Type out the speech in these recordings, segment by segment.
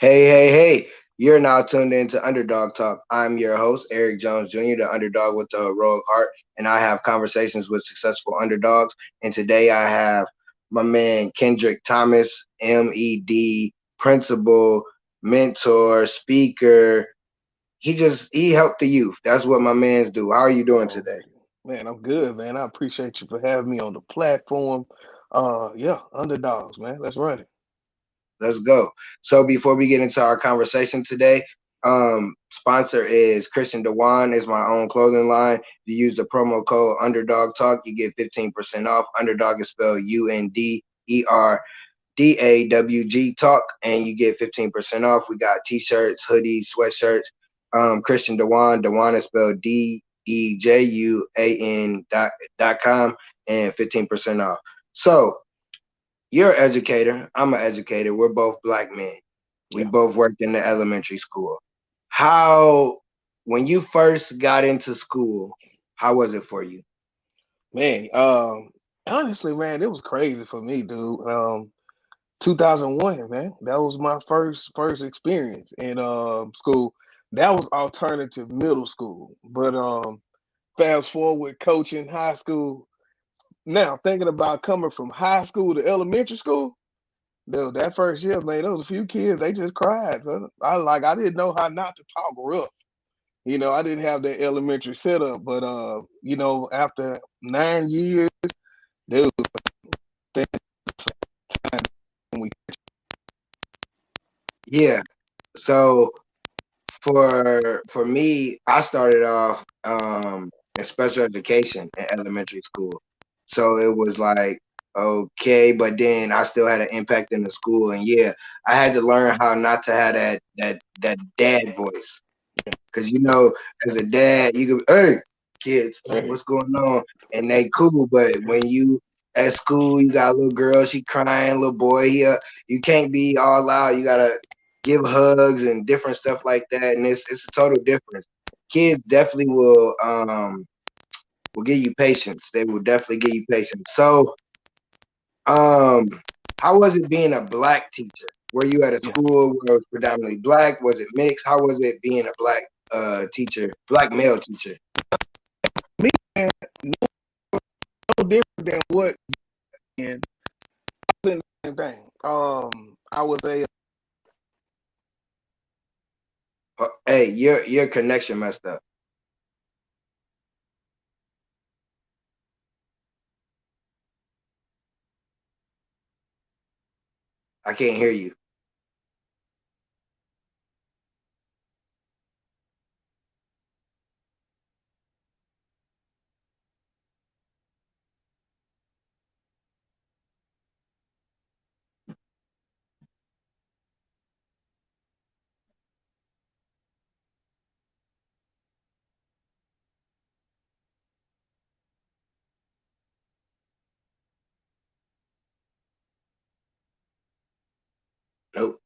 Hey, hey, hey. You're now tuned into Underdog Talk. I'm your host, Eric Jones Jr., the underdog with the heroic heart, and I have conversations with successful underdogs. And today I have my man, Kendrick Thomas, MED, principal, mentor, speaker. He helped the youth. That's what my mans do. How are you doing Oh, today? man, I'm good, man. I appreciate you for having me on the platform. Yeah, underdogs, man. Let's run it. Let's go. So before we get into our conversation today, sponsor is Christian Dewan is my own clothing line. If you use the promo code Underdog Talk, you get 15% off. Underdog is spelled UNDERDAWG Talk, and you get 15% off. We got t-shirts, hoodies, sweatshirts. Christian Dewan, Dewan is spelled DEJUAN dot com, and 15% off. So you're an educator. I'm an educator. We're both black men. We Yeah, both worked in the elementary school. How, when you first got into school, how was it for you? man. Honestly, man, it was crazy for me, dude. 2001, man. That was my first experience in school. That was alternative middle school. But fast forward coaching high school. Now thinking about coming from high school to elementary school. Dude, that first year, man, there was a few kids, they just cried. Man. I didn't know how not to talk rough. I didn't have that elementary setup, but after 9 years, dude, that time we Yeah. So for me, I started off in special education in elementary school. So it was like okay, but then I still had an impact in the school, and yeah, I had to learn how not to have that dad voice. Cause as a dad, you could, hey, kids, hey, what's going on? And they cool, but when you at school, you got a little girl, she crying, little boy here, you can't be all loud. You gotta give hugs and different stuff like that, and it's a total difference. Kids definitely will give you patience. They will definitely give you patience. So, um, how was it being a black teacher? Were you at a yeah. school where it was predominantly black? Was it mixed? How was it being a black teacher, black male teacher? Me, man, no different than what and the same thing. I was a Hey, your connection messed up. I can't hear you. Nope.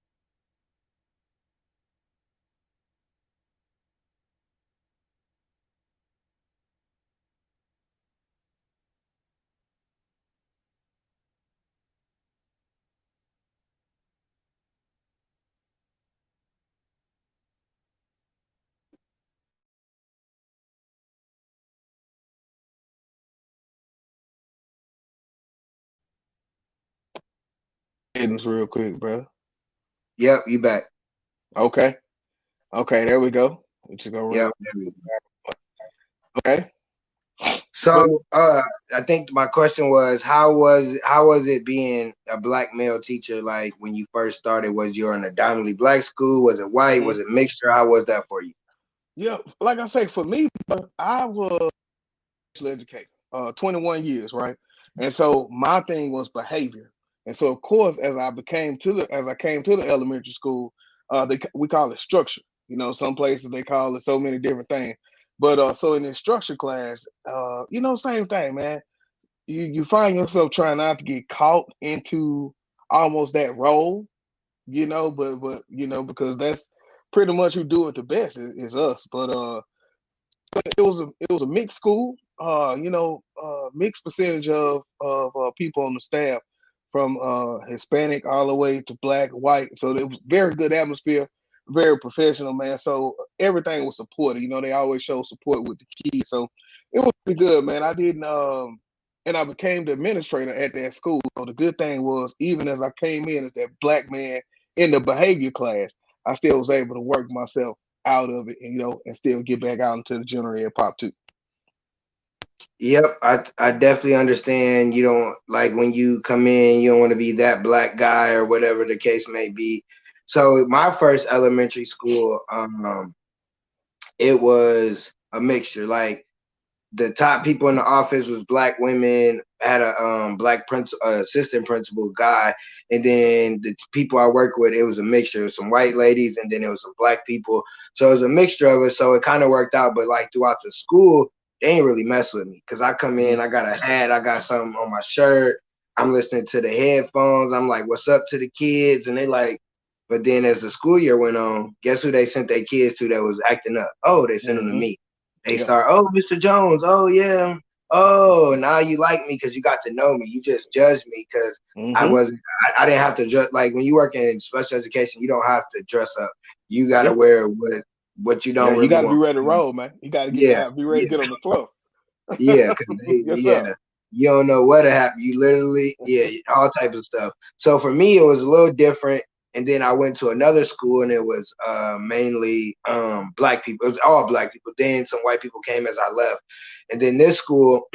business real quick, bro. Yep, you back. Okay. Okay, there we go. We just gonna run. Yep. There we go. Okay. But So, I think my question was, how was it being a black male teacher? Like when you first started, was you in a dominantly black school? Was it white? mhm. Was it mixture? How was that for you? Yeah, like I say, for me, I was educated, 21 years, right? And so my thing was behavior. And so of course, as I came to the elementary school, we call it structure. Some places they call it so many different things. But so in this structure class, same thing, man. You find yourself trying not to get caught into almost that role, but because that's pretty much who do it the best is us. But it was a mixed school. Mixed percentage of people on the staff from Hispanic all the way to black, white. So it was very good atmosphere, very professional, man. So everything was supported. You know, they always show support with the kids. So it was pretty good, man. I didn't and I became the administrator at that school. So the good thing was, even as I came in as that black man in the behavior class, I still was able to work myself out of it, and and still get back out into the general ed pop too. Yep, I definitely understand. You don't like when you come in, you don't want to be that black guy or whatever the case may be. So my first elementary school, it was a mixture. Like the top people in the office was black women, had a black assistant principal guy, and then the people I work with, it was a mixture of some white ladies and then it was some black people. So it was a mixture of it. So it kind of worked out. But like throughout the school, they ain't really mess with me because I come in, I got a hat, I got something on my shirt, I'm listening to the headphones, I'm like, what's up to the kids? And they like, but then as the school year went on, guess who they sent their kids to that was acting up? Oh, they sent them to me. They Yeah. start, oh, Mr. Jones, oh yeah, oh, now you like me because you got to know me. You just judged me because I didn't have to dress. Like when you work in special education, you don't have to dress up. You got to Yeah. wear what you Yeah. don't You really got to be want. ready to roll, man. You got to Yeah, be ready yeah, to get on the floor. yeah, because Yes, sir. yeah, you don't know what happened. You literally, yeah, all types of stuff. So for me, it was a little different. And then I went to another school, and it was mainly black people. It was all black people. Then some white people came as I left. And then this school,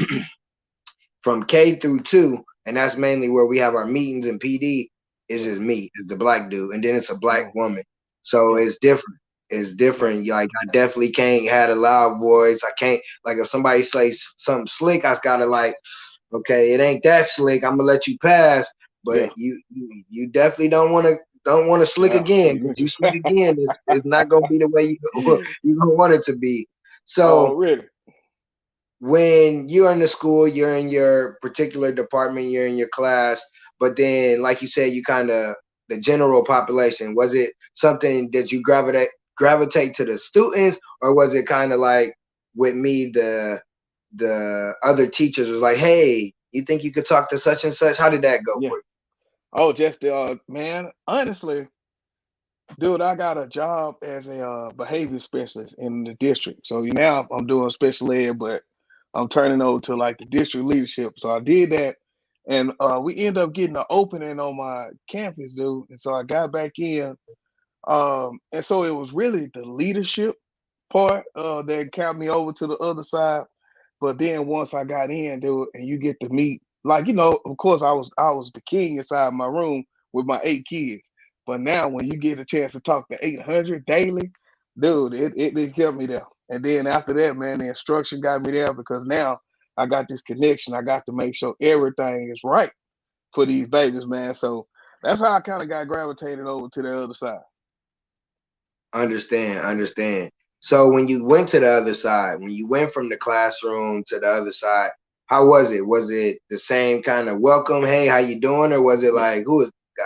from K through 2, and that's mainly where we have our meetings and PD, is just me, is the black dude, and then it's a black Yeah. woman. So Yeah. it's different. It's Yeah. different. Like I definitely can't have a loud voice. I can't like if somebody says something slick, I gotta like, okay, it ain't that slick. I'm gonna let you pass, Yeah. but you definitely don't want to slick Yeah. again because you slick again, it's not gonna be the way you gonna want it to be. So Already. when you're in the school, you're in your particular department, you're in your class, but then, like you said, you kind of the general population. Was it something that you gravitate to the students, or was it kind of like with me, the other teachers was like, hey, you think you could talk to such and such? How did that go Yeah. for you? Oh, just the man. Honestly, dude, I got a job as a behavior specialist in the district. So now I'm doing special ed, but I'm turning over to like the district leadership. So I did that, and we end up getting an opening on my campus, dude. And so I got back in, and so it was really the leadership part that carried me over to the other side. But then once I got in, dude, and you get to meet, like of course I was the king inside my room with my 8 kids. But now when you get a chance to talk to 800 daily, dude, it kept me there. And then after that, man, the instruction got me there because now I got this connection. I got to make sure everything is right for these babies, man. So that's how I kind of got gravitated over to the other side. Understand. So when you went to the other side, when you went from the classroom to the other side, how was it? Was it the same kind of welcome? Hey, how you doing? Or was it Yeah. like, who is this guy?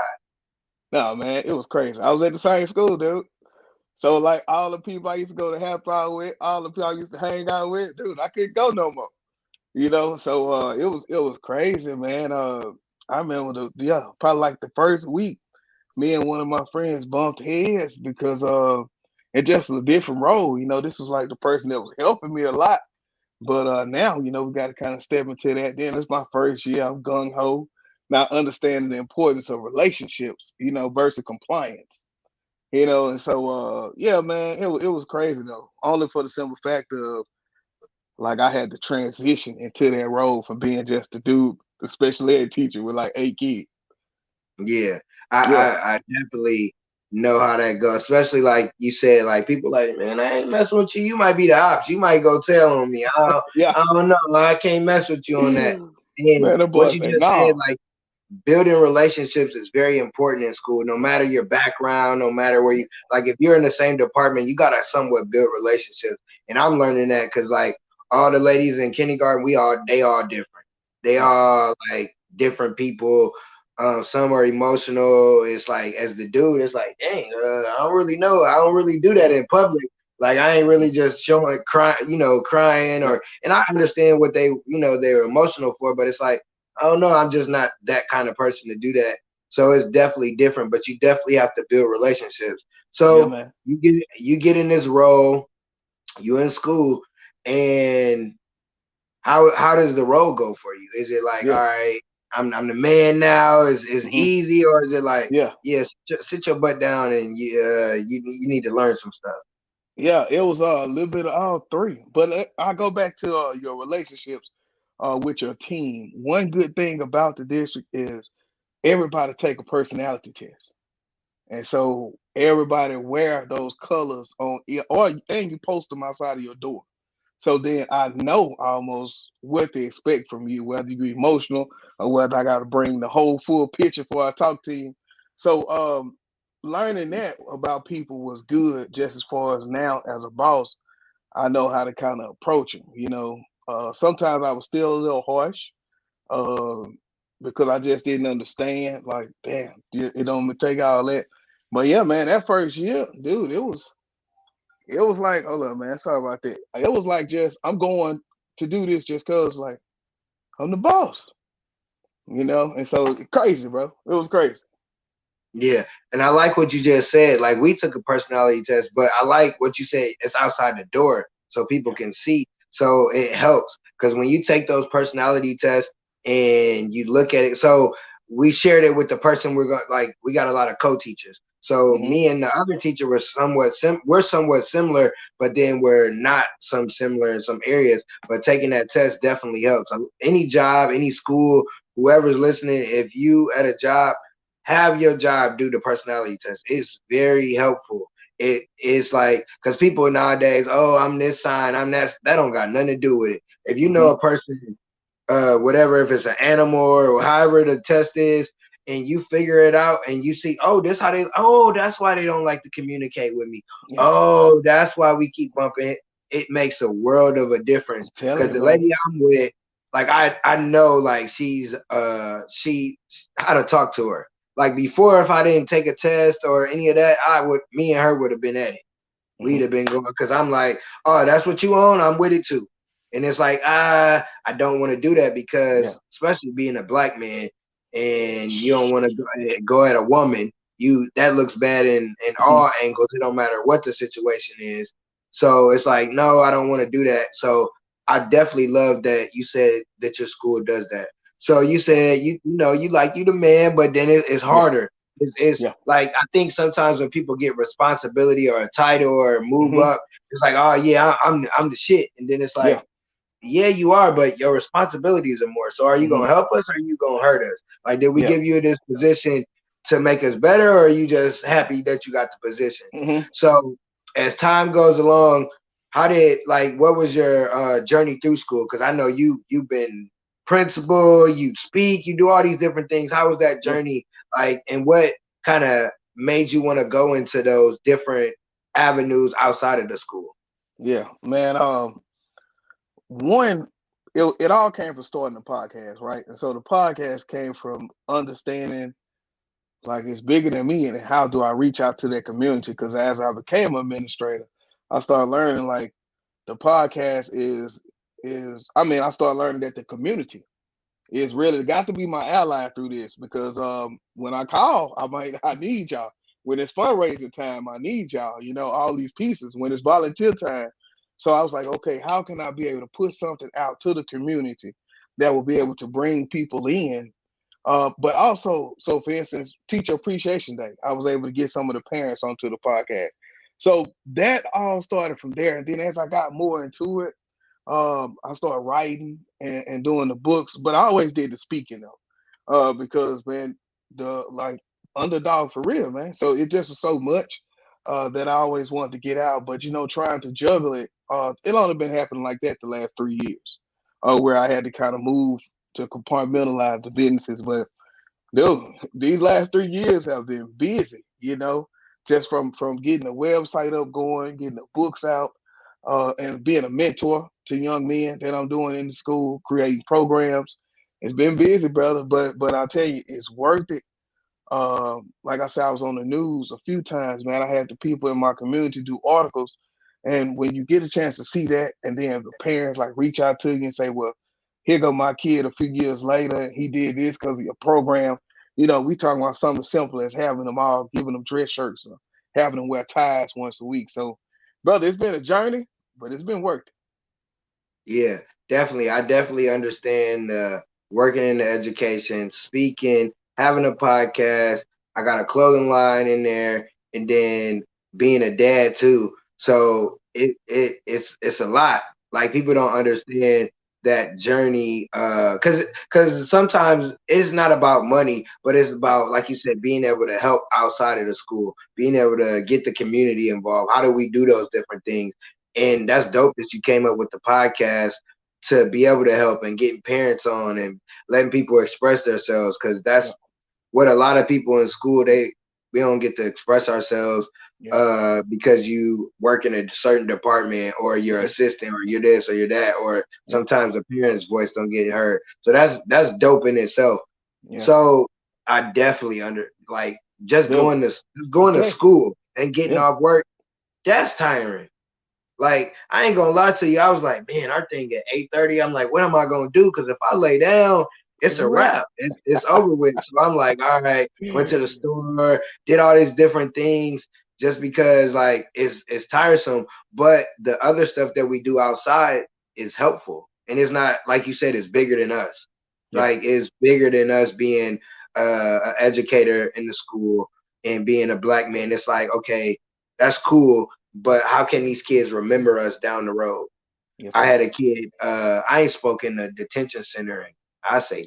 No, man, it was crazy. I was at the same school, dude. So like all the people I used to go to happy hour with, all the people I used to hang out with, dude, I couldn't go no more. So it was crazy, man. I remember probably like the first week, me and one of my friends bumped heads because it just was a different role. This was like the person that was helping me a lot. But now, we got to kind of step into that. Then it's my first year. I'm gung ho, not understanding the importance of relationships, versus compliance. And so yeah, man, it was crazy though. Only for the simple fact of like I had to transition into that role from being just a dude, the special ed teacher with like 8 kids. Yeah, Yeah, I definitely know how that goes. Especially like you said, like people like, man, I ain't messing with you. You might be the ops. You might go tell on me. yeah. I don't know. I can't mess with you on that. And Man, the what boy you say, just said, nah. like building relationships is very important in school, no matter your background, no matter where you like if you're in the same department, you gotta somewhat build relationships. And I'm learning that because like all the ladies in kindergarten, they all different. They Yeah, all like different people. Some are emotional. It's like as the dude, it's like, dang, I don't really know. I don't really do that yeah, in public. Like I ain't really mhm, just crying yeah, or and I understand what they're emotional for, but it's like I don't know, I'm just not that kind of person to do that. So it's definitely different, but you definitely have to build relationships. Yeah, So man. you get in this role, you in school, and how does the role go for you? Is it like, all Yeah. right, I'm the man now? Is Hmm. easy, or is it like, Yeah. yes, sit your butt down and you need to learn some stuff? Yeah, it was a little bit of all three. But I go back to your relationships with your team. One good thing about the district is everybody take a personality test. And so everybody wear those colors on it, or and you post them outside of your door. So then I know almost what to expect from you, whether you be emotional or whether I got to bring the whole full picture before I talk to you. So learning that about people was good. Just as far as now as a boss, I know how to kind of approach them. Sometimes I was still a little harsh uh, because I just didn't understand. Like, damn, it don't take all that. But yeah, man, that first year, dude, it was like, hold up, man, sorry about that. It was like just I'm going to do this just cause like I'm the boss, and so crazy, bro. It was crazy. Yeah, and I like what you just said. Like we took a personality test, but I like what you said. It's outside the door, so people Yeah. can see. So it helps because when you take those personality tests and you look at it, so we shared it with the person we're going. Like we got a lot of co-teachers. So Hmm. me and the other teacher were we're somewhat similar, but then we're not some similar in some areas. But taking that test definitely helps. Any job, any school, whoever's listening, if you at a job have your job do the personality test. It's very helpful. It is like because people nowadays, oh, I'm this sign, I'm that don't got nothing to do with it. If you know Hmm. a person, whatever, if it's an animal or however the test is, and you figure it out and you see, oh, this how they, oh, that's why they don't like to communicate with me. Yeah. Oh, that's why we keep bumping it. It makes a world of a difference I'm telling because you, the bro. lady I'm with, like I know like she how to talk to her. Like before, if I didn't take a test or any of that, me and her would have been at it. We'd Hmm. have been going because I'm like, oh, that's what you own. I'm with it too. And it's like, I don't want to do that Yeah. because, especially being a black man, and you don't want to go at a woman. That looks bad in Hmm. all angles. It don't matter what the situation is. So it's like, no, I don't want to do that. So I definitely love that you said that your school does that. So you said you like you the man, but then it's Yeah. harder. It's Yeah. like I think sometimes when people get responsibility or a title or move Hmm. up, it's like, oh yeah, I'm the shit, and then it's like, Yeah. yeah, you are, but your responsibilities are more. So are you Hmm. gonna help us or are you gonna hurt us? Like, did we Yeah. give you this position to make us better, or are you just happy that you got the position? Hmm. So as time goes along, what was your journey through school? Because I know you've been principal, you speak, you do all these different things. How was that Yeah. journey like, and what kind of made you want to go into those different avenues outside of the school? Yeah, man. One, it all came from starting the podcast, right? And so the podcast came from understanding like it's bigger than me, and how do I reach out to that community? Because as I became an administrator, I started learning like the podcast is. I mean, I started learning that the community is really got to be my ally through this because when I call, I need y'all. When it's fundraising time, I need y'all. All these pieces. When it's volunteer time, so I was like, okay, how can I be able to put something out to the community that will be able to bring people in? But also, so for instance, Teacher Appreciation Day, I was able to get some of the parents onto the podcast. So that all started from there, and then as I got more into it, I started writing and doing the books, but I always did the speaking though, because man, the like underdog for real, man. So it just was so much that I always wanted to get out, but trying to juggle it, it only been happening like that the last 3 years, where I had to kind of move to compartmentalize the businesses. But dude, these last 3 years have been busy, just from getting the website up going, getting the books out, and being a mentor to young men that I'm doing in the school, creating programs. It's been busy, brother, but I'll tell you, it's worth it. Like I said, I was on the news a few times, man. I had the people in my community do articles, and when you get a chance to see that, and then the parents like reach out to you and say, "Well, here go my kid a few years later. He did this because of your program. We talking about something simple as having them all, giving them dress shirts, or having them wear ties once a week. So, brother, it's been a journey, but it's been worth Yeah, definitely. I definitely understand working in the education, speaking, having a podcast. I got a clothing line in there, and then being a dad too. So it's a lot. Like people don't understand that journey because sometimes it's not about money, but it's about, like you said, being able to help outside of the school, being able to get the community involved. How do we do those different things? And that's dope that you came up with the podcast to be able to help and getting parents on and letting people express themselves, because it. that's what a lot of people in school, we don't get to express ourselves Yeah, because you work in a certain department, or you're yeah, assistant, or you're this or you're that, or yeah, sometimes the parent's voice don't get heard. So that's dope in itself. yeah. So I definitely like just The going to okay, school and getting yeah, off work, that's tiring. Like, I ain't gonna lie to you. I was like, man, our thing at 8:30. I'm like, what am I gonna do? Because if I lay down, it's it's a a wrap. wrap. It's over with. So I'm like, all right, went to the store, did all these different things just because like it's tiresome. But the other stuff that we do outside is helpful. And it's not, like you said, it's bigger than us. Yeah, Like, it's bigger than us being an educator in the school and being a black man. It's like, okay, that's cool, but how can these kids remember us down the road? yes, I sir. had a kid, I ain't spoken in the detention center in, I say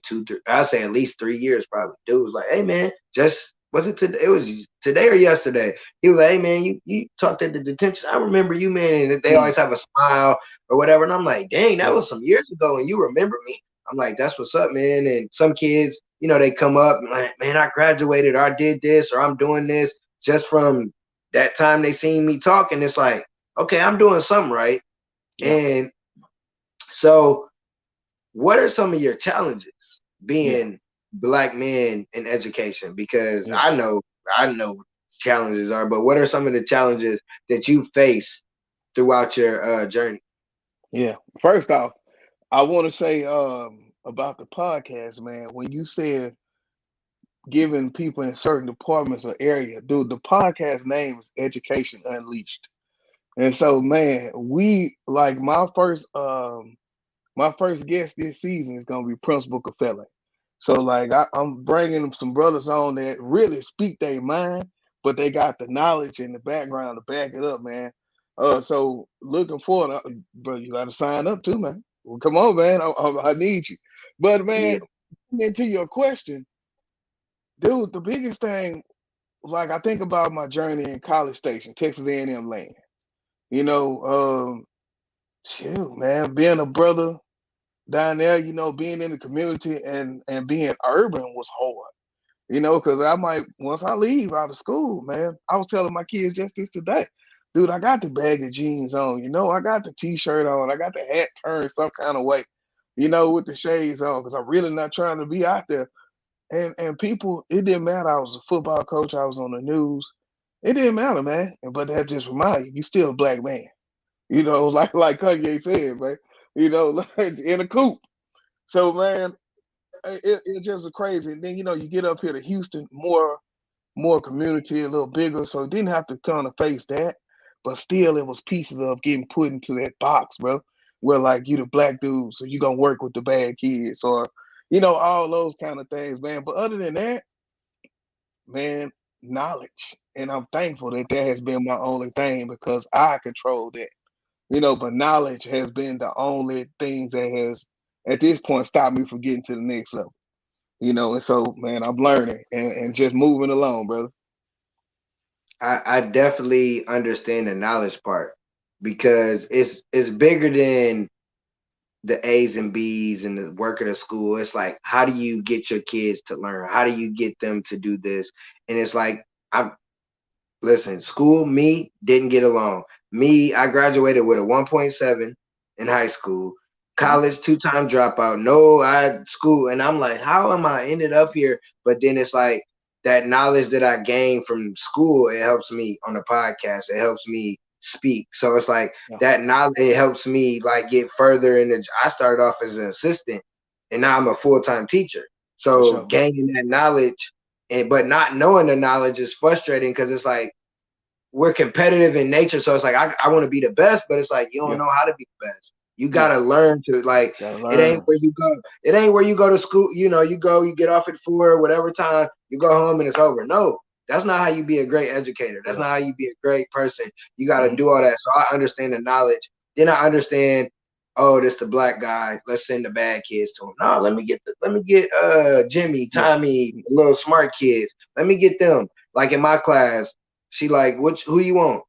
at least 3 years probably. Dude was like, hey man, just was it today? It was today or yesterday. He was like, hey man, you talked at the detention. I remember you, man, and they Mm, always have a smile or whatever. And I'm like, dang, that yeah, was some years ago and you remember me. I'm like, that's what's up, man. And some kids, they come up and like, man, I graduated, or I did this, or I'm doing this just from that time they seen me talking. It's like, okay, I'm doing something right. yeah, And so, what are some of your challenges yeah, being black men in education? Because yeah, I know what challenges are, but what are some of the challenges that you face throughout your journey? yeah. First off, I want to say about the podcast, man. When you said giving people in certain departments or area, dude, the podcast name is Education Unleashed. And so, man, we like my first guest this season is gonna be Principal Caffelli. So like I'm bringing some brothers on that really speak their mind, but they got the knowledge and the background to back it up, man. So looking forward, bro. You got to sign up too, man. Well, come on, man. I need you. But Yeah, man, into your question, dude, the biggest thing, like I think about my journey in College Station, Texas A&M land. You know, shoot, man, being a brother down there, being in the community and being urban was hard, because I might, once I leave out of school, man, I was telling my kids just this today, dude, I got the bag of jeans on, I got the t-shirt on, I got the hat turned some kind of way, with the shades on, because I'm really not trying to be out there. And people, it didn't matter. I was a football coach, I was on the news. It didn't matter, man. But that just remind you, still a black man. Like Kanye said, man. Like in a coop. So man, it just crazy. And then you get up here to Houston, more community, a little bigger, so it didn't have to kind of face that. But still, it was pieces of getting put into that box, bro. Where like you the black dude, so you gonna work with the bad kids, or all those kind of things, man. But other than that, man, knowledge, and I'm thankful that that has been my only thing because I control that. But knowledge has been the only thing that has, at this point, stopped me from getting to the next level. And so, man, I'm learning and just moving along, brother. I definitely understand the knowledge part, because it's bigger than the A's and B's and the work of the school. It's like, how do you get your kids to learn? How do you get them to do this? And it's like, I'm listen, school, me, didn't get along. Me, I graduated with a 1.7 in high school. Mhm. College, two-time dropout. No, I school. And I'm like, how am I ended up here? But then it's like that knowledge that I gained from school, it helps me on the podcast. It helps me speak. So it's like Yeah, that knowledge, it helps me like get further in the I started off as an assistant and now I'm a full-time teacher. For So sure. gaining that knowledge but not knowing the knowledge is frustrating because it's like we're competitive in nature. So it's like I want to be the best, but it's like you don't Yeah. know how to be the best. You Yeah. gotta learn to like Gotta it ain't learn. where you go. It ain't where you go to school. You get off at 4, whatever time, you go home and it's over. No, that's not how you be a great educator. That's Yeah. not how you be a great person. You gotta Mm-hmm. do all that. So I understand the knowledge. Then I understand, oh, this the black guy. Let's send the bad kids to him. No, let me get Jimmy, Yeah. Tommy, little smart kids. Let me get them. Like in my class, she like, who you want?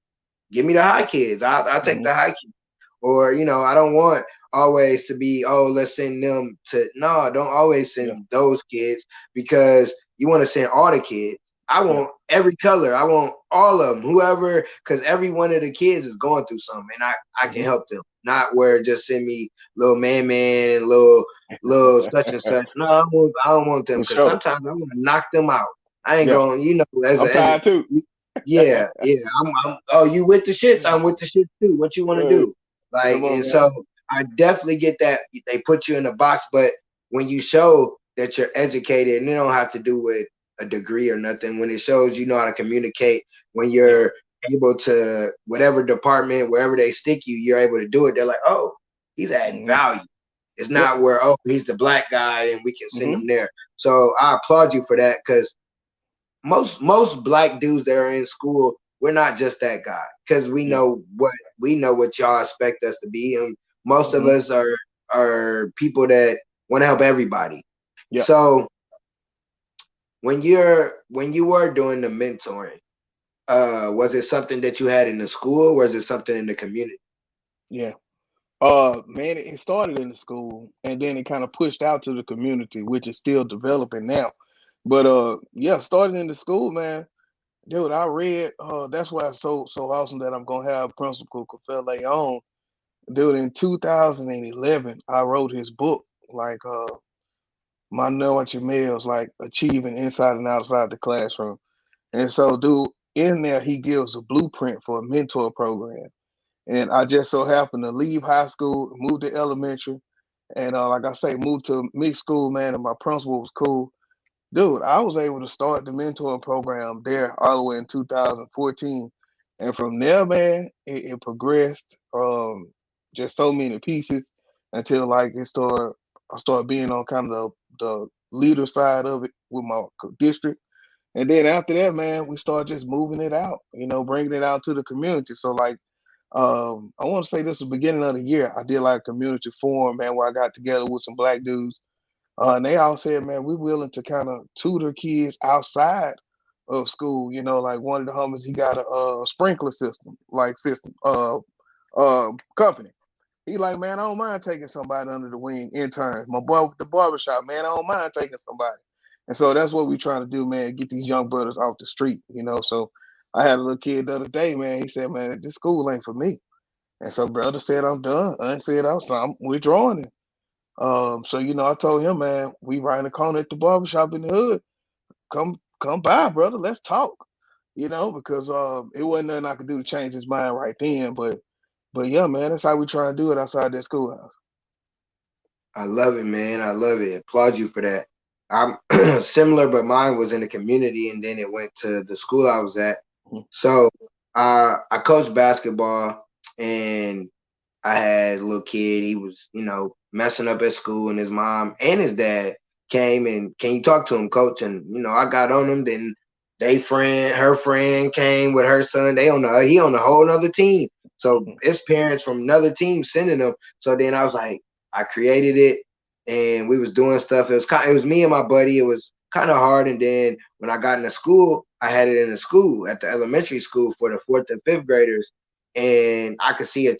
Give me the high kids. I'll take Mm-hmm. the high kids. Or, I don't want always to be, oh, let's send them to, no, don't always Yeah. send those kids because you want to send all the kids. I Yeah. want every color. I want all of them, whoever, because every one of the kids is going through something and I can Mm-hmm. help them. Not where just send me little man and little such and such. No, I don't want them For because sure. sometimes I want to knock them out. I ain't Yeah. going, I'm tired too. yeah, yeah. Oh, you with the shits? I'm with the shits too. What you want to Hey, do? Like, come on, and man. so I definitely get that they put you in a box, but when you show that you're educated, and it don't have to do with a degree or nothing. When it shows you know how to communicate, when Yeah. you're able to whatever department, wherever they stick you, you're able to do it. They're like, oh, he's adding Mm-hmm. value. It's Yep. not where he's the black guy and we can send Mm-hmm. him there. So I applaud you for that because most black dudes that are in school, we're not just that guy because Yeah. we know what y'all expect us to be, and most of Mm-hmm. us are people that want to help everybody. Yeah. So when you were doing the mentoring, was it something that you had in the school, or was it something in the community? Yeah. Man, it started in the school and then it kind of pushed out to the community, which is still developing now. But yeah, started in the school, man. Dude, I read. That's why it's so awesome that I'm gonna have Principal Kafele on. Dude, in 2011, I wrote his book, like My Knowledge Mails, like achieving inside and outside the classroom. And so, dude, in there, he gives a blueprint for a mentor program. And I just so happened to leave high school, move to elementary, and like I say, moved to mixed school, man. And my principal was cool, dude. I was able to start the mentoring program there all the way in 2014, and from there, man, it progressed. Just so many pieces until like I started being on kind of the leader side of it with my district. And then after that, man, we started just moving it out, bringing it out to the community. So like, I want to say this was the beginning of the year. I did like a community forum, man, where I got together with some black dudes. And they all said, man, we're willing to kind of tutor kids outside of school. Like one of the homies, he got a sprinkler system, company. He like, man, I don't mind taking somebody under the wing, interns. My boy with the barbershop, man, I don't mind taking somebody. And so that's what we trying to do, man, get these young brothers off the street. So I had a little kid the other day, man. He said, man, this school ain't for me. And so brother said, I'm done. Aunt said, I'm withdrawing it. So I told him, man, we right in the corner at the barbershop in the hood. Come by, brother. Let's talk. Because it wasn't nothing I could do to change his mind right then. But yeah, man, that's how we try and do it outside that schoolhouse. I love it, man. I love it. Applaud you for that. I'm similar, but mine was in the community, and then it went to the school I was at. Mhm. So I coached basketball, and I had a little kid. He was, messing up at school, and his mom and his dad came and can you talk to him, coach? And I got on him. Then her friend came with her son. He on a whole nother team. So it's parents from another team sending him. So then I was like, I created it, and we was doing stuff. It was me and my buddy. It was kind of hard. And then when I got into school, I had it in the school at the elementary school for the 4th and 5th graders, and I could see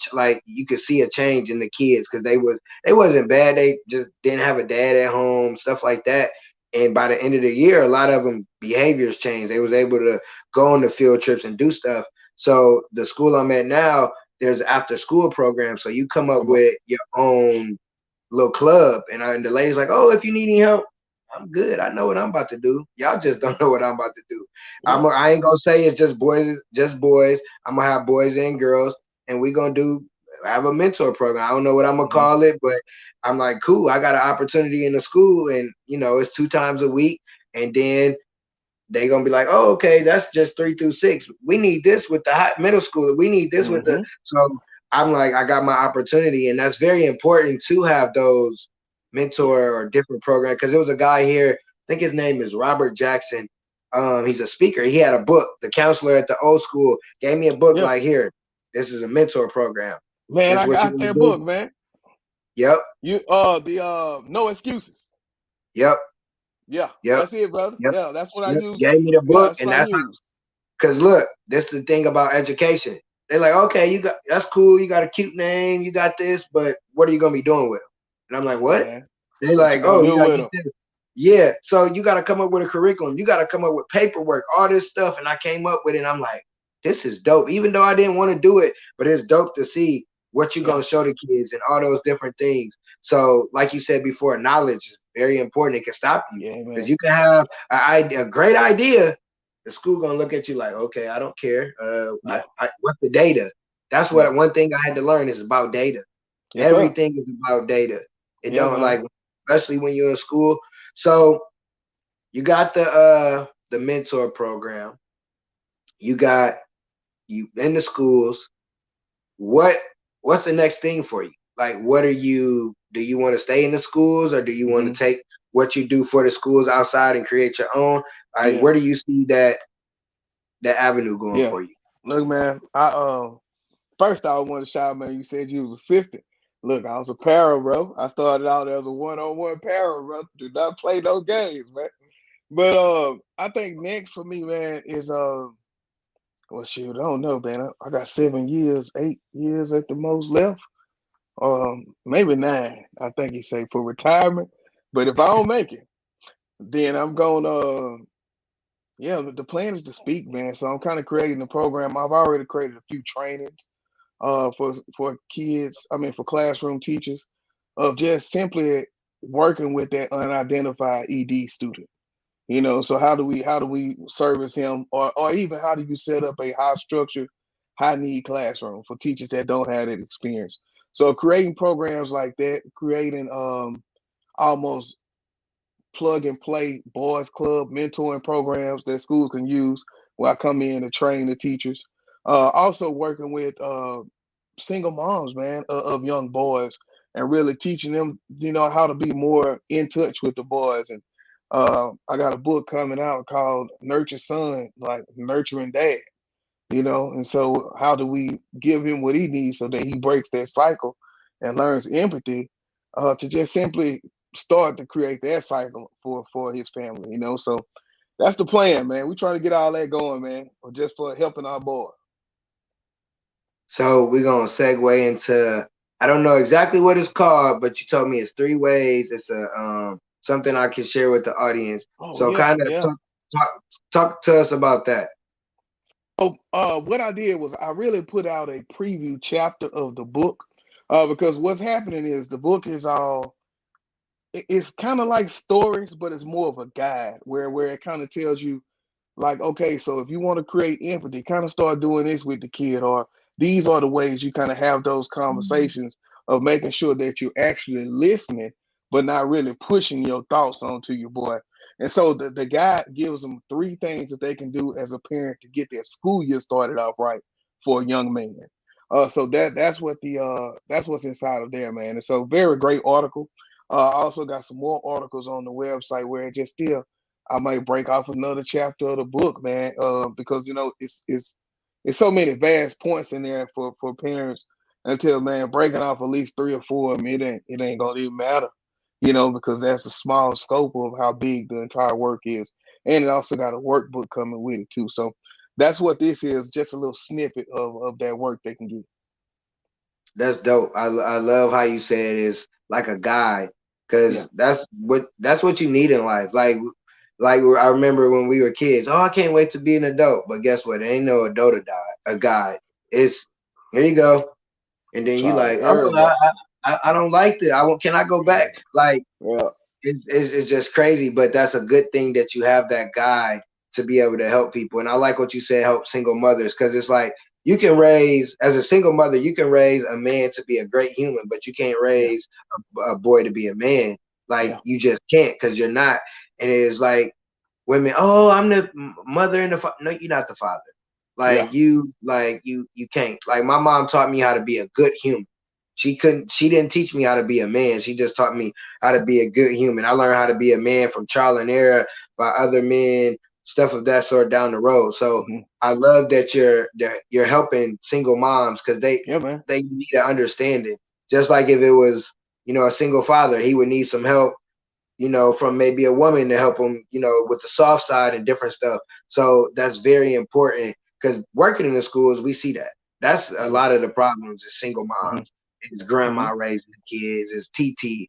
you could see a change in the kids because they wasn't bad. They just didn't have a dad at home, stuff like that. And by the end of the year, a lot of them behaviors changed. They was able to go on the field trips and do stuff. So the school I'm at now, there's after school program. So you come up Come on. with your own little club, and the lady's like, "Oh, if you need any help, I'm good. I know what I'm about to do. Y'all just don't know what I'm about to do. Yeah. I ain't gonna say it's just boys, just boys. I'm gonna have boys and girls, and we gonna have a mentor program. I don't know what I'm gonna Hmm. call it, but I'm like, cool, I got an opportunity in the school, and it's 2 times a week, and then they gonna be like, oh, okay, that's just 3 through 6. We need this with the middle school. We need this with the. Mm-hmm. So I'm like, I got my opportunity, and that's very important to have those mentor or different programs. Because there was a guy here, I think his name is Robert Jackson. He's a speaker. He had a book. The counselor at the old school gave me a book. Yeah, Like, here, this is a mentor program. man, This is I what you're got gonna that do. book, man. Yep. You the no excuses. Yep. Yeah, Yep. that's it, brother. Yep. Yeah, that's what I Yep. use. Gave me the Yeah, book, that's and what I that's use. because look, that's the thing about education. They're like, okay, that's cool. You got a cute name, you got this, but what are you gonna be doing with them? And I'm like, Yeah, what? man. They're What you like, gonna oh, you do gotta with get them? this. Yeah, so you gotta come up with a curriculum. You gotta come up with paperwork, all this stuff. And I came up with it. And I'm like, this is dope. Even though I didn't want to do it, but it's dope to see what you're Yeah, gonna show the kids and all those different things. So, like you said before, knowledge is very important. It can stop you yeah, because man. you can have a great idea. The school gonna look at you like, okay, I don't care. Yeah, What's the data? That's yeah. what one thing I had to learn is about data. Yes, sir. Everything is about data. It Yeah, don't man. like, especially when you're in school. So you got the mentor program. You got you in the schools. What what's the next thing for you? Like, what are you? Do you want to stay in the schools, or do you want to Mm-hmm. take what you do for the schools outside and create your own? Like, Yeah, where do you see that avenue going yeah. for you? Look, man. I first I want to shout, man. You said you was assistant. Look, I was a para, bro. I started out as a one-on-one para, bro. Do not play no games, man. But I think next for me, man, is well, shoot, I don't know, man. I got 7 years, 8 years at the most left. Maybe 9. I think he say for retirement. But if I don't make it, then I'm going. Yeah, the plan is to speak, man. So I'm kind of creating a program. I've already created a few trainings, for kids. I mean, for classroom teachers, of just simply working with that unidentified ED student. So how do we service him, or even how do you set up a high structured, high need classroom for teachers that don't have that experience? So creating programs like that, creating almost plug and play boys club mentoring programs that schools can use where I come in to train the teachers. Also working with single moms, man, of young boys, and really teaching them, how to be more in touch with the boys. And I got a book coming out called Nurture Son, like nurturing dad. And so how do we give him what he needs so that he breaks that cycle and learns empathy, to just simply start to create that cycle for his family. So that's the plan, man. We trying to get all that going, man, just for helping our boy. So we're gonna segue into, I don't know exactly what it's called, but you told me it's 3 ways. It's a something I can share with the audience. Oh So yeah, kind of yeah. talk to us about that. Oh, what I did was I really put out a preview chapter of the book, because what's happening is the book is all it's kind of like stories, but it's more of a guide where it kind of tells you, like, okay, so if you want to create empathy, kind of start doing this with the kid, or these are the ways you kind of have those conversations of making sure that you're actually listening, but not really pushing your thoughts onto your boy. And so the guide gives them 3 things that they can do as a parent to get their school year started off right for a young man. So that's what's inside of there, man. And so very great article. I also got some more articles on the website where it just still I might break off another chapter of the book, man, because it's so many vast points in there for parents. Until, man, breaking off at least 3 or 4 of them, it ain't gonna even matter, because that's a small scope of how big the entire work is, and it also got a workbook coming with it too. So that's what this is, just a little snippet of that work they can get. That's dope. I love how you said it's like a guide, Yeah. because that's what you need in life. Like I remember when we were kids. Oh, I can't wait to be an adult. But guess what? There ain't no adult a guide. It's here you go, and then you Trial like, and oh, error, bro. I don't like this. Can I go back? Like Yeah. it's just crazy. But that's a good thing that you have that guide to be able to help people. And I like what you said, help single mothers, because it's like you can raise, as a single mother, you can raise a man to be a great human, but you can't Yeah. raise a boy to be a man. Like Yeah. you just can't, because you're not. And it is like women, oh, I'm the mother and the father. No, you're not the father. Yeah. You can't. Like my mom taught me how to be a good human. She didn't teach me how to be a man. She just taught me how to be a good human. I learned how to be a man from trial and error by other men, stuff of that sort down the road. So Hmm. I love that you're helping single moms, because Yeah, man. they need an understanding. Just like if it was, a single father, he would need some help, from maybe a woman to help them, with the soft side and different stuff. So that's very important, because working in the schools, we see that. That's a Yeah. lot of the problems is single Hmm. moms. It's Hmm. grandma raising the kids, it's TT.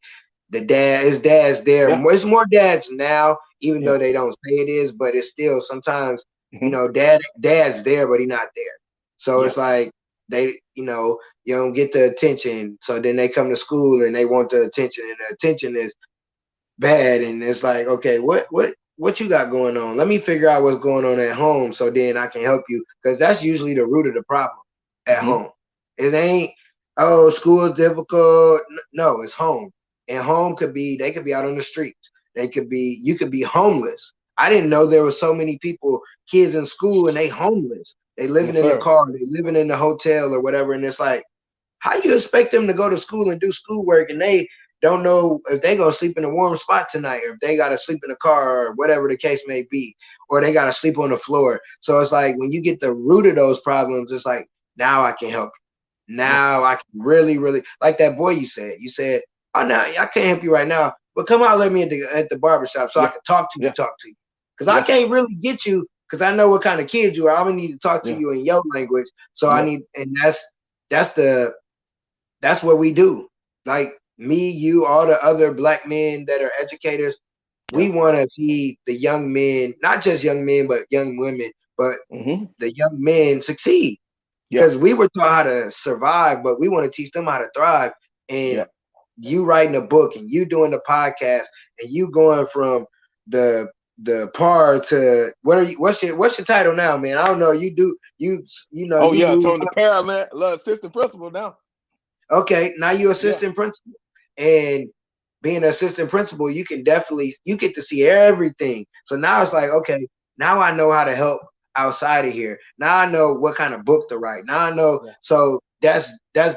His dad's there. Yeah. It's more dads now, even Yeah. though they don't say it is, but it's still sometimes, Hmm. dad's there, but he's not there. So Yeah. it's like you don't get the attention. So then they come to school and they want the attention, and the attention is bad, and it's like, okay, what you got going on? Let me figure out what's going on at home, so then I can help you, because that's usually the root of the problem at Hmm. home. It ain't, oh, school is difficult. No, it's home. And home could be, they could be out on the streets. You could be homeless. I didn't know there were so many people, kids in school, and they homeless. They living Yes, in the sir. car, they living in the hotel or whatever, and it's like, how you expect them to go to school and do schoolwork, and they don't know if they gonna sleep in a warm spot tonight, or if they gotta sleep in a car, or whatever the case may be, or they gotta sleep on the floor. So it's like when you get the root of those problems, it's like, now I can help you. Yeah. Now I can really, really, like that boy you said. You said, oh, no, I can't help you right now, but come out, let me at the barbershop so I Yeah. can talk to you, Yeah. because I Yeah. can't really get you, because I know what kind of kid you are. I'm gonna need to talk to Yeah. you in your language. So I Yeah. need, and that's the that's what we do. Like me, you, all the other black men that are educators, Yeah. we want to see the young men, not just young men, but young women, but Hmm. the young men succeed. Yeah. Because we were taught how to survive, but we want to teach them how to thrive. And Yeah. you writing a book, and you doing the podcast, and you going from the par to, what's your title now, man? I don't know. You do Oh you yeah, move Tony the up. Para, man. Assistant principal now. Okay, now you Yeah. assistant principal, and being an assistant principal, you get to see everything. So now it's like, okay, now I know how to help outside of here. Now I know what kind of book to write. Now I know. Yeah. So that's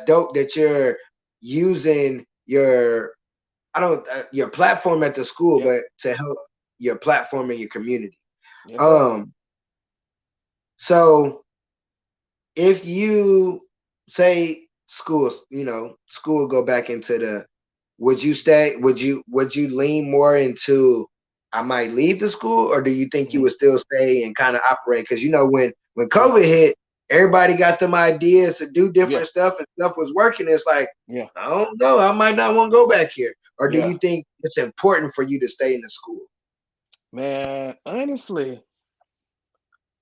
dope that you're using your platform at the school, Yeah. but to help your platform in your community. Yes, sir. Um, so if you say school go back into the, would you lean more into, I might leave the school, or do you think you Hmm. would still stay and kind of operate? Because when Yeah. COVID hit, everybody got them ideas to do Yeah. different stuff, and stuff was working. It's like, Yeah. I don't know, I might not want to go back here. Or do Yeah. you think it's important for you to stay in the school? Man, honestly,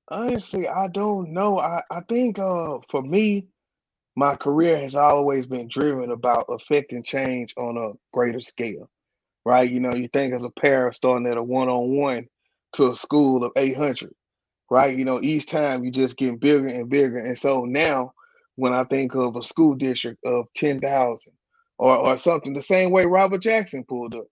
I don't know. I think for me, my career has always been driven about affecting change on a greater scale. Right? You think as a parent starting at a one-on-one to a school of 800, right? Each time you just getting bigger and bigger. And so now when I think of a school district of 10,000 or something, the same way Robert Jackson pulled up,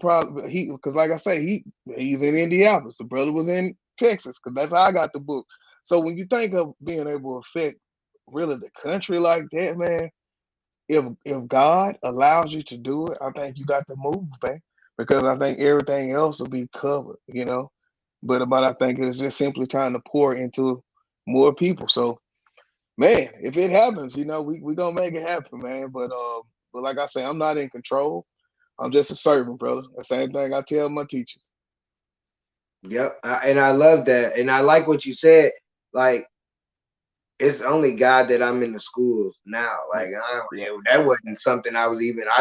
probably because like I say, he's in Indianapolis. The brother was in Texas because that's how I got the book. So when you think of being able to affect really the country like that, man, if God allows you to do it, I think you got to move, man, because I think everything else will be covered. But I think it's just simply trying to pour into more people. So, man, if it happens, we gonna make it happen, man. But like I say, I'm not in control. I'm just a servant, brother. The same thing I tell my teachers. Yep, and I love that, and I like what you said. Like, it's only God that I'm in the schools now. Yeah, Like, yeah, that wasn't something I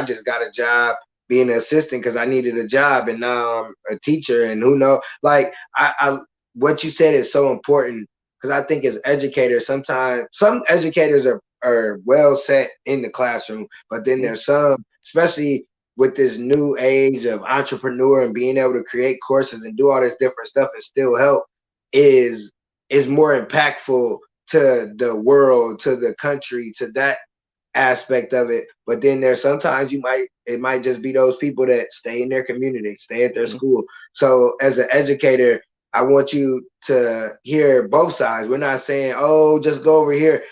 just got a job being an assistant because I needed a job, and now I'm a teacher, and who knows? Like, what you said is so important, because I think as educators, sometimes some educators are well set in the classroom, but then hmm there's some, especially with this new age of entrepreneur and being able to create courses and do all this different stuff and still help, is more impactful to the world, to the country, to that aspect of it. But then there's sometimes it might just be those people that stay in their community, stay at their school. So as an educator, I want you to hear both sides. We're not saying, oh, just go over here.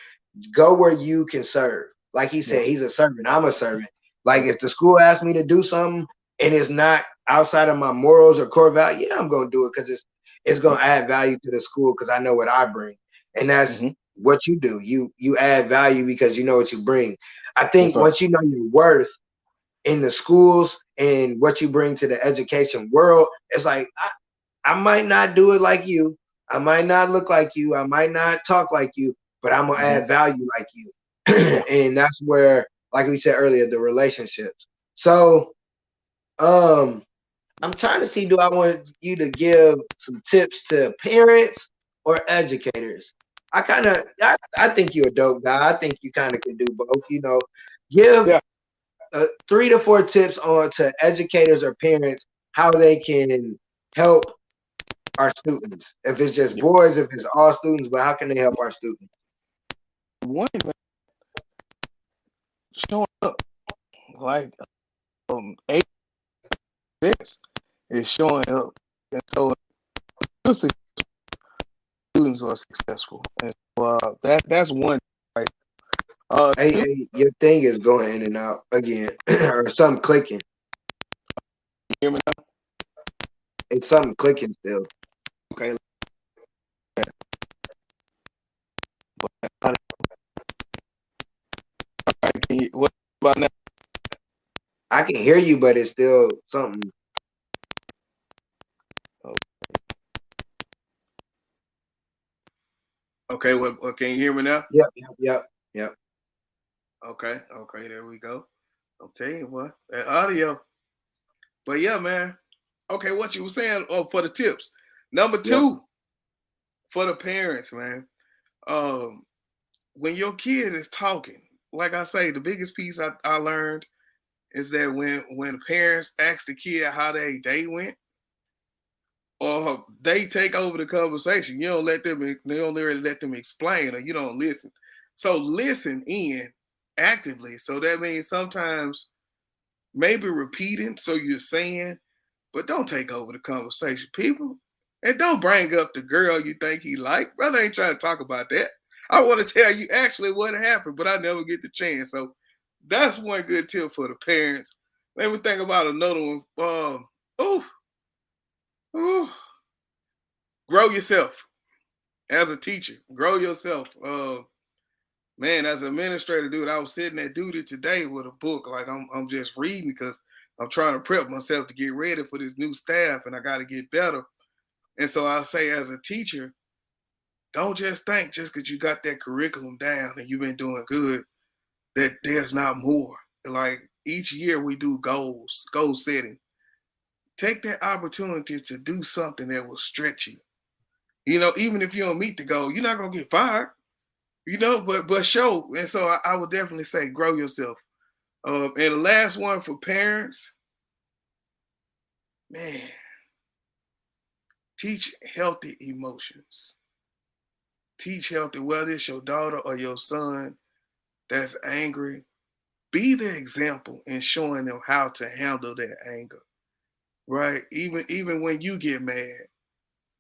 Go where you can serve. Like he said, he's a servant. I'm a servant. Like if the school asks me to do something and it's not outside of my morals or core value, yeah, I'm gonna do it because it's gonna add value to the school because I know what I bring. And that's what you do. You add value because you know what you bring. I think once you know your worth in the schools and what you bring to the education world, it's like I might not do it like you. I might not look like you. I might not talk like you, but I'm gonna add value like you. And that's where, like we said earlier, the relationships. So I'm trying to see, do I want you to give some tips to parents or educators? I think you're a dope guy. I think you kind of can do both. You know, give 3 to 4 tips on to educators or parents how they can help our students. If it's just boys, if it's all students, but how can they help our students? One, showing up like this is showing up, and so students are successful, and so, that's one. Right? Hey, your thing is going in and out again, or something clicking. Hear me now? It's something clicking still. Okay. What about now? I can hear you, but it's still something. Okay, what can you hear me now? Yep. Okay, there we go. I'm telling you what, that audio. But yeah, man. Okay, what you were saying for the tips. Number 2, for the parents, man. When your kid is talking, like I say, the biggest piece I learned is that when parents ask the kid how their day went, or they take over the conversation, you don't really let them explain, or you don't listen. So listen in actively. So that means sometimes maybe repeating, so you're saying, but don't take over the conversation, people. And don't bring up the girl you think he like. Brother ain't trying to talk about that. I want to tell you actually what happened, but I never get the chance. So that's one good tip for the parents. Let me think about another one. Grow yourself as a teacher. Grow yourself. Man, as an administrator, dude, I was sitting at duty today with a book. Like I'm just reading because I'm trying to prep myself to get ready for this new staff, and I got to get better. And so I say, as a teacher, don't just think just because you got that curriculum down and you've been doing good that there's not more. Like each year we do goal setting. Take that opportunity to do something that will stretch you. You know, even if you don't meet the goal, you're not gonna get fired. You know, but show. And so I would definitely say grow yourself. And the last one for parents, man, teach healthy emotions. Teach healthy, whether it's your daughter or your son that's angry. Be the example in showing them how to handle their anger. Right? Even when you get mad,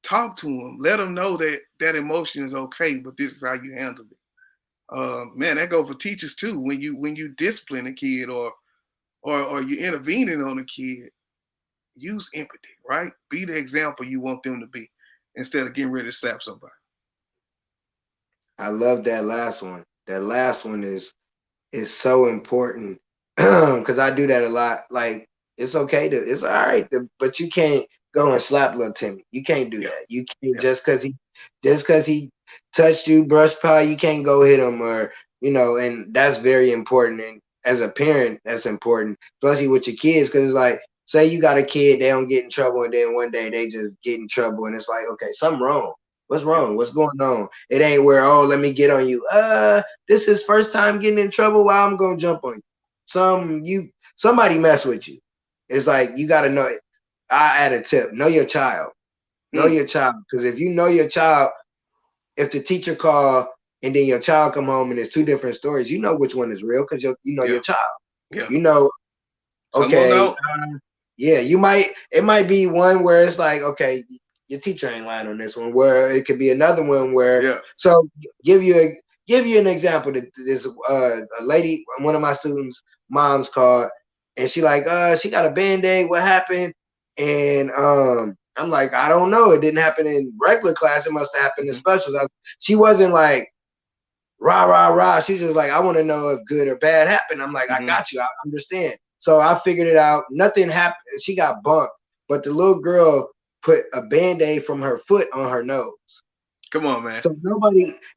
talk to them. Let them know that that emotion is okay, but this is how you handle it. Man, that goes for teachers too. When you discipline a kid or you're intervening on a kid, use empathy, right? Be the example you want them to be instead of getting ready to slap somebody. I love that last one. That last one is so important because I do that a lot. Like it's all right, but you can't go and slap little Timmy. You can't do that. You can't just because he touched you, brush pie. You can't go hit him or and that's very important. And as a parent, that's important, especially with your kids, because it's like say you got a kid, they don't get in trouble, and then one day they just get in trouble, and it's like okay, something wrong. What's wrong? What's going on? It ain't where oh let me get on you. This is first time getting in trouble. Why I'm gonna jump on you? Somebody mess with you. It's like you gotta know it. I add a tip. Know your child. Know your child. Because if you know your child, if the teacher call and then your child come home and it's two different stories, you know which one is real because you know your Yeah. child. Yeah. You know, Some will okay, know. yeah, it might be one where it's like, okay, your teacher ain't lying on this one. Where it could be another one where, Yeah. so give you an example. That this a lady, one of my students' moms called, and she like, she got a Band-Aid. What happened? And I'm like, I don't know. It didn't happen in regular class. It must have happened in specials. She wasn't like rah rah rah. She's just like, I want to know if good or bad happened. I'm like, I got you. I understand. So I figured it out. Nothing happened. She got bumped, but the little girl put a Band-Aid from her foot on her nose. Come on, man. So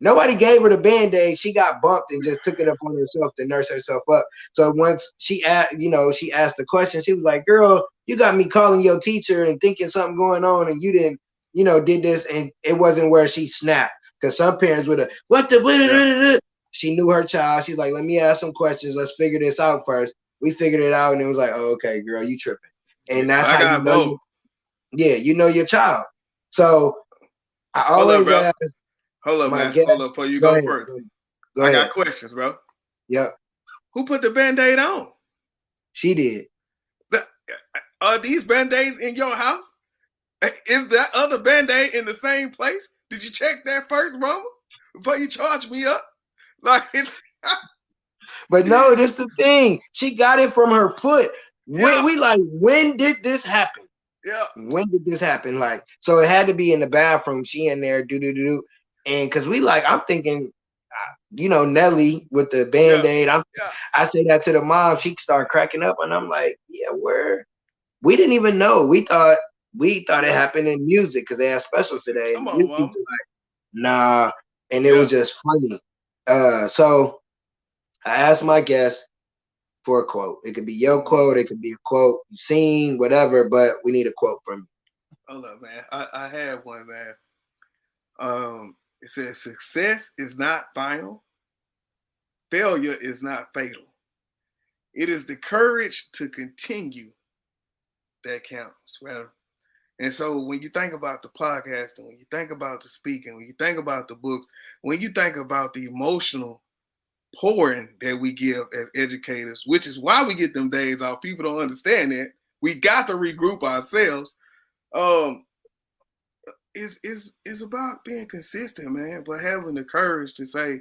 nobody gave her the Band-Aid. She got bumped and just took it up on herself to nurse herself up. So once she asked, she asked the question, she was like, girl, you got me calling your teacher and thinking something going on, and you didn't, did this, and it wasn't where she snapped. Because some parents would have, what the, yeah. She knew her child. She's like, let me ask some questions. Let's figure this out first. We figured it out, and it was like, oh, okay, girl, you tripping. And that's I how got both. you know your child. So I Hold up, always bro. ask Hold up, my man. guest. Hold up before you Go go ahead. further. Go I ahead. got questions, bro. Yep. Who put the Band-Aid on? She did. Are these Band-Aids in your house? Is that other Band-Aid in the same place? Did you check that first, mama? Before you charge me up? Like, but no, this the thing. She got it from her foot. Yeah. When did this happen? Yeah. When did this happen? Like, so it had to be in the bathroom. She in there, and because I'm thinking, Nelly with the Band-Aid. I say that to the mom. She start cracking up, and I'm like, yeah, where? We didn't even know. We thought it happened in music because they had specials today. Come And on, music mama. like, nah, and it was just funny. So I asked my guest for a quote. It could be your quote. It could be a quote you've seen, whatever. But we need a quote from you. Hold up, man. I have one, man. It says, success is not final. Failure is not fatal. It is the courage to continue that counts, right? And so when you think about the podcasting, when you think about the speaking, when you think about the books, when you think about the emotional pouring that we give as educators, which is why we get them days off. People don't understand that. We got to regroup ourselves. It's about being consistent, man, but having the courage to say,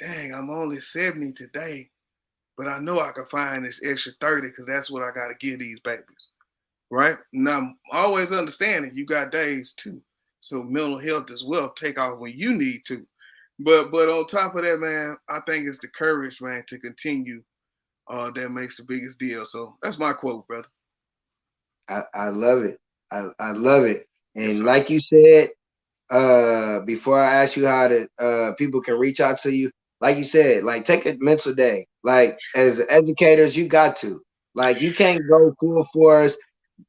dang, I'm only 70 today, but I know I can find this extra 30 because that's what I got to give these babies. Right? Now, I'm always understanding you got days too. So mental health as well, take off when you need to. But on top of that, man, I think it's the courage, man, to continue that makes the biggest deal. So that's my quote, brother. I love it. I love it. And Yes, like you said, before I ask you how to people can reach out to you, like you said, like take a mental day. Like as educators, you got to. Like you can't go full force.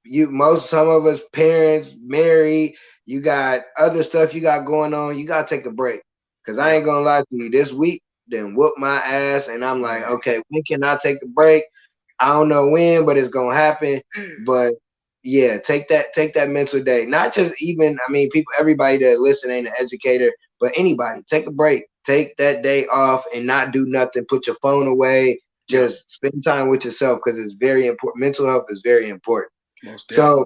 Some of us parents married, you got other stuff you got going on. You gotta take a break. Cause I ain't gonna lie to you, this week then whoop my ass, and I'm like, okay, when can I take a break? I don't know when, but it's gonna happen. But yeah, take that mental day. Not just even, people, everybody that listen ain't an educator, but anybody, take a break. Take that day off and not do nothing. Put your phone away. Just spend time with yourself because it's very important. Mental health is very important. So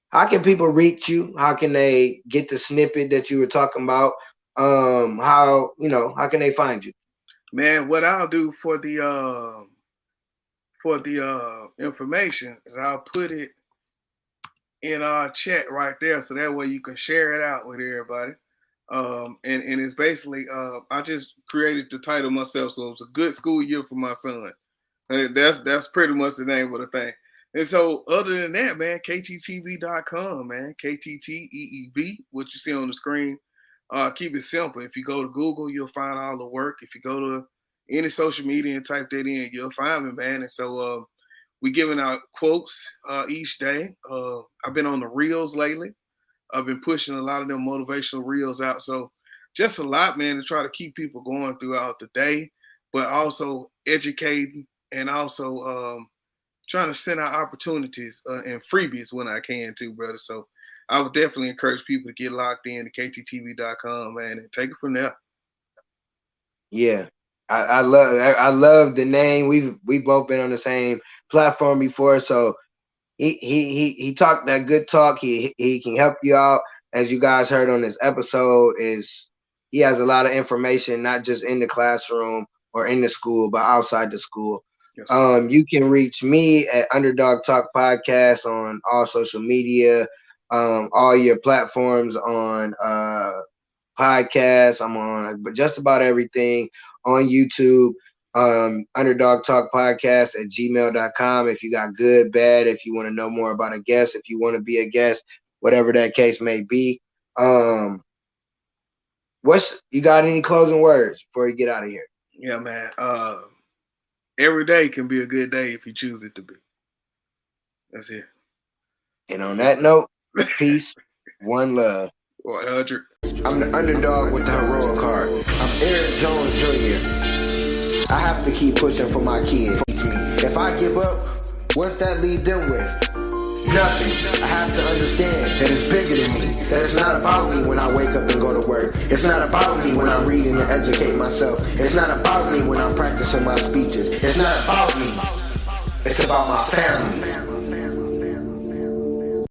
how can people reach you? How can they get the snippet that you were talking about? How can they find you? Man, what I'll do for the information is I'll put it in our chat right there, so that way you can share it out with everybody. And it's basically I just created the title myself, so it's a good school year for my son. That's pretty much the name of the thing. And so other than that, man, KTTeeV.com, man, KTTeeV, what you see on the screen. Keep it simple. If you go to Google, you'll find all the work. If you go to any social media and type that in, you'll find me, man. And so we giving out quotes each day. I've been on the reels lately. I've been pushing a lot of them motivational reels out. So just a lot, man, to try to keep people going throughout the day, but also educating and also trying to send out opportunities and freebies when I can too, brother. So I would definitely encourage people to get locked in to KTTeeV.com, man, and take it from there. Yeah, I love the name. We've both been on the same platform before, so he talked that good talk. He can help you out, as you guys heard on this episode. Is he has a lot of information, not just in the classroom or in the school, but outside the school. Yes, sir. You can reach me at Underdog Talk Podcast on all social media, all your platforms on podcasts. I'm on just about everything on YouTube. Underdog Talk Podcast at gmail.com. If you got good, bad, if you want to know more about a guest, if you want to be a guest, whatever that case may be. What's you got any closing words before you get out of here? Yeah, man. Every day can be a good day if you choose it to be. That's it. And on that note, peace, one love. 100. I'm the underdog with the heroic heart. I'm Eric Jones Jr. I have to keep pushing for my kids. If I give up, what's that leave them with? Nothing. I have to understand that it's bigger than me. That it's not about me when I wake up and go to work. It's not about me when I'm reading and educate myself. It's not about me when I'm practicing my speeches. It's not about me. It's about my family.